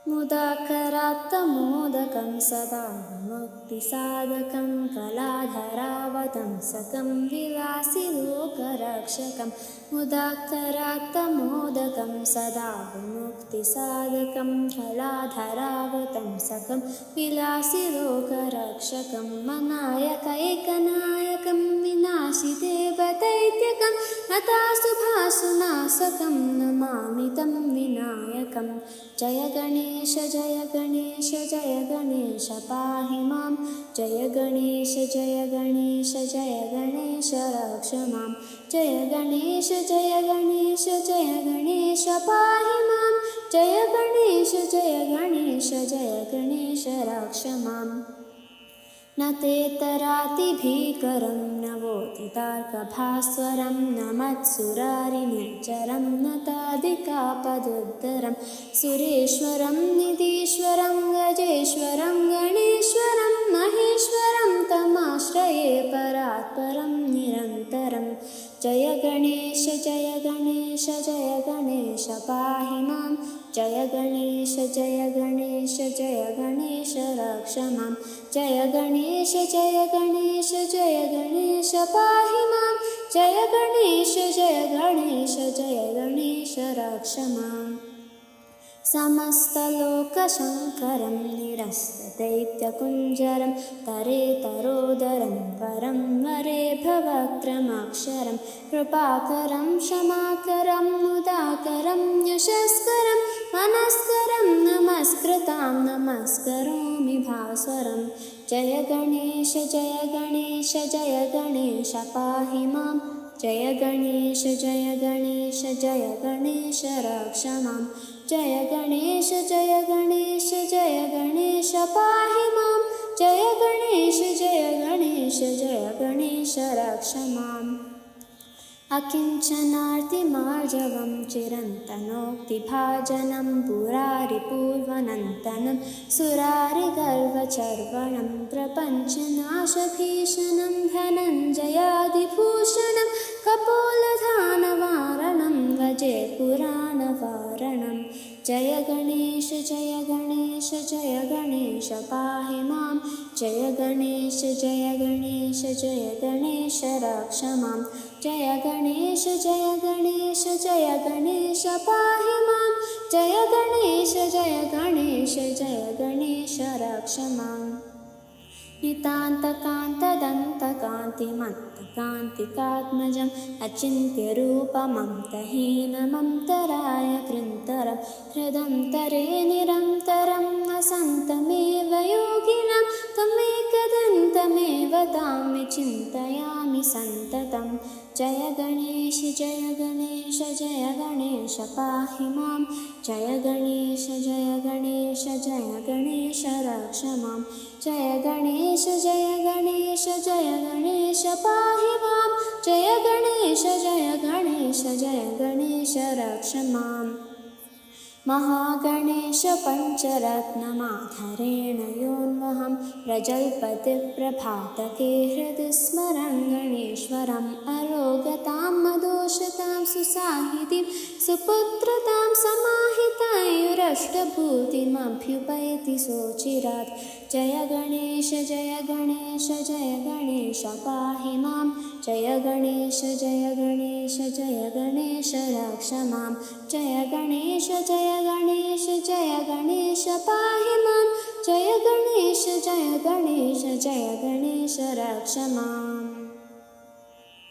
मुदाकरात्तमोदकं सदा मुक्तिसाधकं कलाधरावतंसकं विलासिलोकरक्षकं मुदाकरात्तमोदकं सदा मुक्तिसाधकं कलाधरावतंसकं विलासिलोकरक्षकं मनायकैकनायकं विनाशिदेवदैत्यकं हताशुभासुनाशकं नमामि तं विनायकं जय गणेश जय गणेश जय गणेश पाहि मां जय गणेश जय गणेश जय गणेश रक्ष मां जय गणेश जय गणेश जय गणेश पाहि मां जय गणेश जय गणेश जय गणेश रक्ष मां न तेतरातिभीकरं न वोतितार्कभास्वरं न मत्सुरारिनिर्जरं न तादिकापदुद्धरं सुरेश्वरं निधीश्वरं गजेश्वरं गणेश्वरं महेश्वरं तमाश्रये परात्परं निरन्तरं जय गणेश जय गणेश जय गणेश पाहि मां जय गणेश जय गणेश जय गणेश रक्ष मां जय गणेश जय गणेश जय गणेश पाहि मां जय गणेश जय गणेश जय गणेश रक्ष मां समस्तलोकशङ्करं निरस्तदैत्यकुञ्जरं तरेतरोदरं परं वरे भवक्रमाक्षरं कृपाकरं क्षमाकरं मुदाकरं यशस्करं मनस्करं नमस्कृतां नमस्करोमि भास्वरं जय गणेश जय गणेश जय गणेश पाहि मां जय गणेश जय गणेश जय गणेश रक्ष मां जय गणेश जय गणेश जय गणेश पाहि मां जय गणेश जय गणेश जय गणेश रक्ष माम् अकिञ्चनार्तिमार्जवं चिरन्तनोक्तिभाजनं पुरारिपूर्वनन्तनं सुरारिगर्वचर्वणं प्रपञ्चनाशभीषणं धनञ्जयादिभूषणं कपोलधानवारणं गजेपुराणवारणं जय गणेश जय गणेश जय गणेश पाहि मां जय गणेश जय गणेश जय गणेश रक्ष मां जय गणेश जय गणेश जय गणेश पाहि मां जय गणेश जय गणेश जय गणेश रक्ष माम् नितान्तकान्तदन्तकान्तिमन्तकान्तिकात्मजम् अचिन्त्यरूपमन्तहीनमन्तराय कृन्तरं हृदन्तरे निरन्तरं वसन्तमेव योगिनं तमेकदन्तमेव तां विचिन्तयामि सन्ततं जय गणेश जय गणेश जय गणेश पाहि मां जय गणेश जय गणेश जय गणेश रक्ष मां जय गणेश जय गणेश जय गणेश पाहि मां जय गणेश जय गणेश जय गणेश रक्ष माम् महागणेश पञ्चरत्नमाधरेण योन्वहं प्रजल्पतिप्रभातके हृदि स्मरन् गणेश्वरम् अरोगतां मदोषतां सुसाहितीं सुपुत्रतां समाहितायुरष्टभूतिमभ्युपैति सोचिरात् जय गणेश जय गणेश जय गणेश पाहि मां जय गणेश जय गणेश जय गणेश रक्ष मां जय गणेश जय गणेश जय गणेश पाहि मां जय गणेश जय गणेश जय गणेश रक्ष माम्